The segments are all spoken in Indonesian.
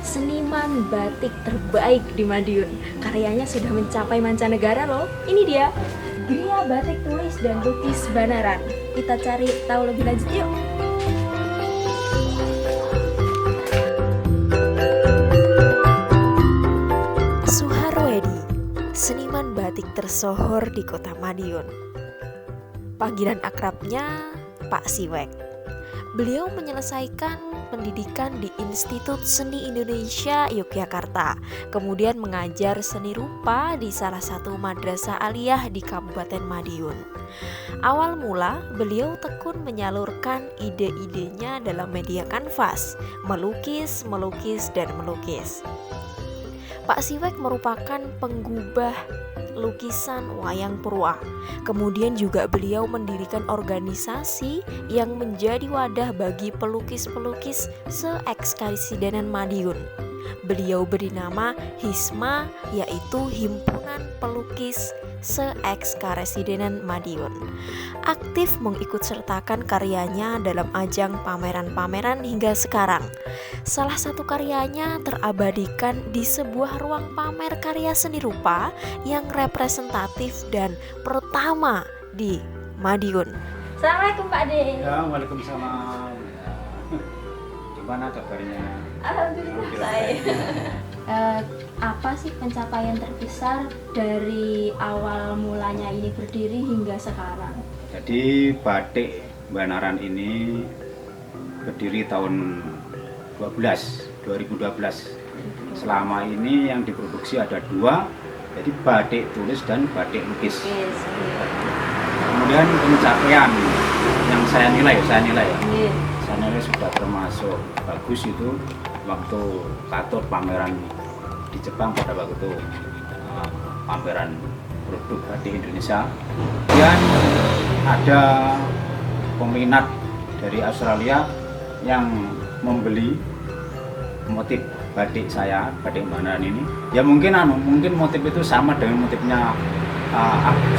seniman batik terbaik di Madiun. Karyanya sudah mencapai mancanegara loh. Ini dia, Gria Batik Tulis dan Lukis Banaran. Kita cari tahu lebih lanjut yuk. Suharwedi, seniman batik tersohor di kota Madiun. Panggilan akrabnya Pak Siwek. Beliau menyelesaikan pendidikan di Institut Seni Indonesia Yogyakarta, kemudian mengajar seni rupa di salah satu madrasah aliyah di Kabupaten Madiun. Awal mula, beliau tekun menyalurkan ide-idenya dalam media kanvas, melukis, dan melukis. Pak Siwek merupakan penggubah lukisan wayang purwa. Kemudian juga beliau mendirikan organisasi yang menjadi wadah bagi pelukis-pelukis se-Ekskaresidenan Madiun. Beliau beri nama HISMA, yaitu Himpunan Pelukis Se-Ekskaresidenan Madiun. Aktif mengikutsertakan karyanya dalam ajang pameran-pameran hingga sekarang. Salah satu karyanya terabadikan di sebuah ruang pamer karya seni rupa yang representatif dan pertama di Madiun. Assalamualaikum Pak De. Ya, waalaikumsalam. Gimana kabarnya? Alhamdulillah baik. Apa sih pencapaian terbesar dari awal mulanya ini berdiri hingga sekarang? Jadi batik Banaran ini berdiri tahun 2012. Selama ini yang diproduksi ada 2, jadi batik tulis dan batik lukis. Kemudian pencapaian yang saya nilai saya nilai sudah termasuk bagus itu waktu Katur pameran di Jepang pada waktu itu pameran produk batik Indonesia. Kemudian ada peminat dari Australia yang membeli motif batik saya, batik Banaran ini. Ya mungkin motif itu sama dengan motifnya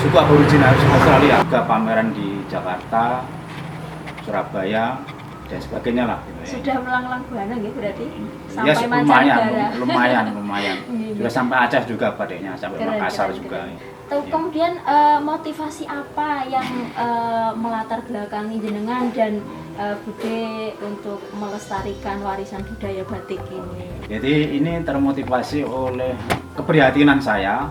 suku Aboriginal Australia. Juga pameran di Jakarta, Surabaya dan sebagainya lah. Sudah melanglang buana gitu berarti? Ya Sampai lumayan. Sudah sampai Aceh juga batiknya, sampai Makassar juga. Tahu Ya. Kemudian motivasi apa yang melatar belakangi jenengan dan Bude untuk melestarikan warisan budaya batik ini? Jadi ini termotivasi oleh keprihatinan saya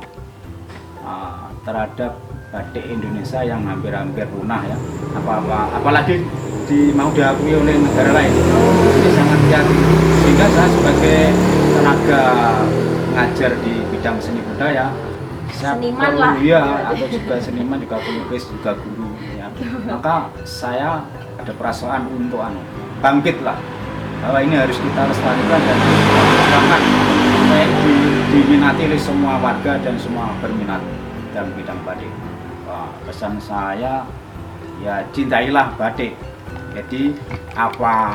terhadap batik Indonesia yang hampir-hampir punah ya. Apalagi mau diakui oleh negara lain. Ini sangat prihatin. Sehingga saya sebagai tenaga ngajar di bidang seni budaya, seniman lah ya, atau juga seniman, juga pelukis, juga guru ya. Maka saya ada perasaan untuk bangkit lah, bahwa ini harus kita lestarikan dan dikembangkan supaya diminati oleh semua warga dan semua berminat dalam bidang batik. Pesan saya ya, cintailah batik. Jadi apa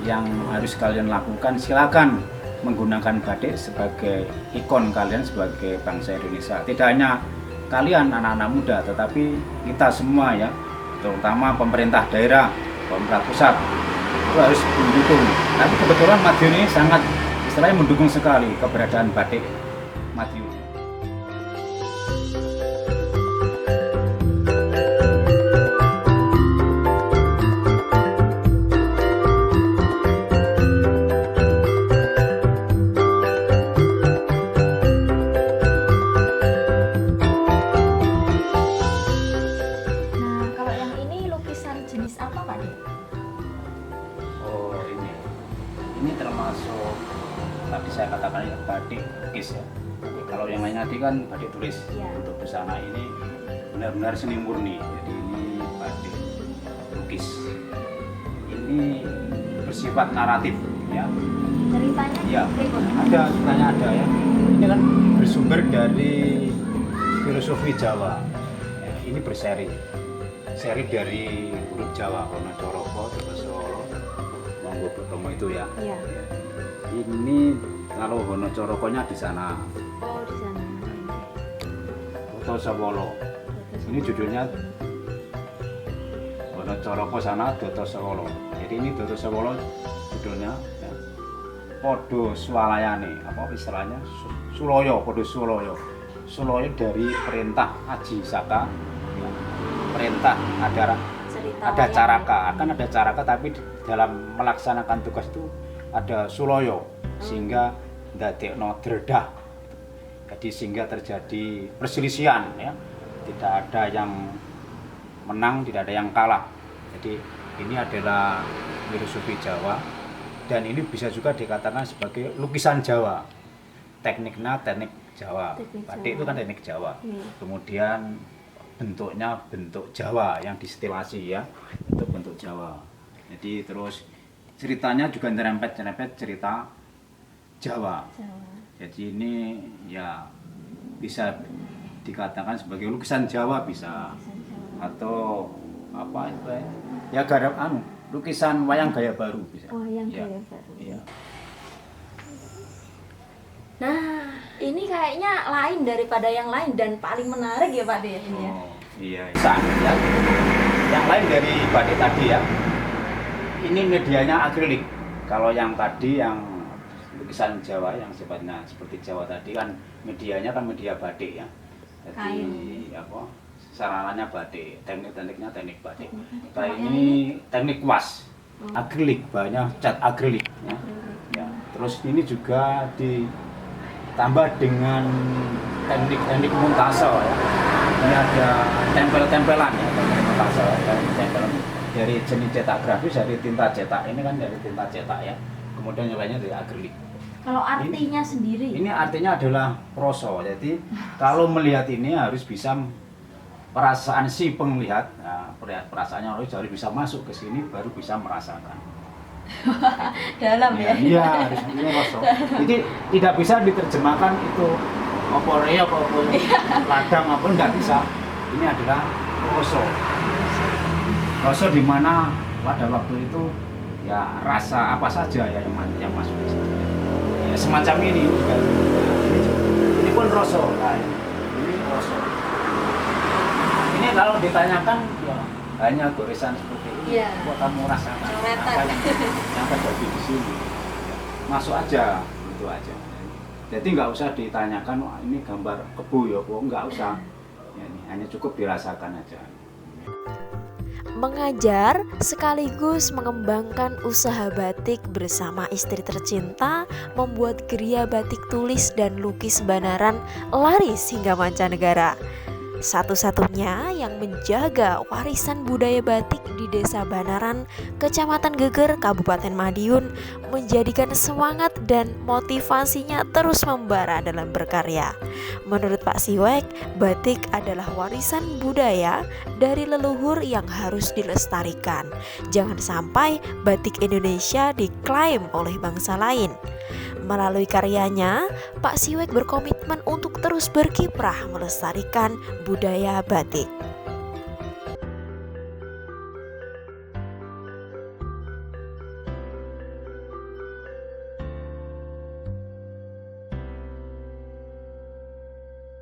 yang harus kalian lakukan, silakan menggunakan batik sebagai ikon kalian sebagai bangsa Indonesia. Tidak hanya kalian anak-anak muda, tetapi kita semua ya, terutama pemerintah daerah, pemerintah pusat itu harus mendukung. Tapi kebetulan Madiun ini sangat istilahnya mendukung sekali keberadaan batik Madiun. Ini termasuk tadi saya katakan ya, batik lukis ya. Kalau yang lain tadi kan batik tulis. Untuk busana ini benar-benar seni murni. Jadi ini batik lukis. Ini bersifat naratif ya. Ceritanya? Ya, ceritanya ada ya. Ini kan bersumber dari filosofi Jawa. Ya, ini berseri dari huruf Jawa, Wono Coroko, Solo, Monggo Bertemu itu ya. Iya. Ini kalau Wono Corokonya di sana. Oh, di sana. Toto Sewolo. Ini judulnya Wono Coroko sana, Toto Sewolo. Jadi ini Toto Sewolo judulnya. Ya. podo swalayane, apa istilahnya suloyo, podo suloyo. Suloyo dari perintah Aji Saka, ya. Perintah Cerita ada wayang. caraka, akan ada caraka, tapi dalam melaksanakan tugas itu ada suloyo, sehingga ndadekno dredah. Jadi sehingga terjadi perselisihan, ya. Tidak ada yang menang, tidak ada yang kalah. Jadi ini adalah filosofi Jawa, dan ini bisa juga dikatakan sebagai lukisan Jawa. Tekniknya teknik Jawa. Teknik Batik itu Jawa. kan teknik Jawa. Iya. Kemudian bentuknya bentuk Jawa yang distilasi, ya, bentuk Jawa. Jadi terus ceritanya juga nyerempet cerita Jawa. Jawa. Jadi ini ya bisa dikatakan sebagai lukisan Jawa bisa, atau apa itu ya, garap lukisan wayang gaya baru bisa. Wayang Ya. gaya baru. Iya. Nah, ini kayaknya lain daripada yang lain dan paling menarik ya Pak De ini ya. Oh, iya. Seandainya yang lain dari batik tadi, ya. Ini medianya akrilik. Kalau yang tadi yang lukisan Jawa yang sifatnya seperti Jawa tadi kan medianya kan media batik, ya. Jadi Kain. apa? Sarananya batik, tekniknya teknik batik. Teknik batik. Kayak Kalau yang ini teknik kuas, Oh. akrilik, banyak cat akrilik, ya. Ya. Terus ini juga ditambah dengan teknik muntase, ya. Ini ada tempel-tempelan, ya, teknik muntase, tempelan dari jenis cetak grafis, dari tinta cetak. Ini kan dari tinta cetak, ya. Kemudian yang lainnya dari akrilik. Kalau artinya sendiri. Ini artinya adalah proso. Jadi kalau melihat ini harus bisa perasaan si penglihat, nah, perasaannya harus bisa masuk ke sini baru bisa merasakan. Dalam ya. Iya, harus ini proso. Jadi tidak bisa diterjemahkan itu opore apapun ladang apa enggak bisa. Ini adalah proso. Proso di mana pada waktu itu ya rasa apa saja ya yang masuk ke sana. Ya, semacam ini juga. Ini pun roso. Nah, ini roso. Ini kalau ditanyakan ya hanya goresan seperti ini. Iya. Kok kamu rasakan Coretan. apa yang terjadi di sini? Masuk aja, itu aja. Jadi nggak usah ditanyakan, wah, ini gambar kebu ya, kok nggak usah. Ya, ini hanya cukup dirasakan aja. Mengajar sekaligus mengembangkan usaha batik bersama istri tercinta membuat geria batik tulis dan lukis Banaran laris hingga mancanegara. Satu-satunya yang menjaga warisan budaya batik di Desa Banaran, Kecamatan Geger, Kabupaten Madiun, menjadikan semangat dan motivasinya terus membara dalam berkarya. Menurut Pak Siwek, batik adalah warisan budaya dari leluhur yang harus dilestarikan. Jangan sampai batik Indonesia diklaim oleh bangsa lain. Melalui karyanya, Pak Siwek berkomitmen untuk terus berkiprah melestarikan budaya batik.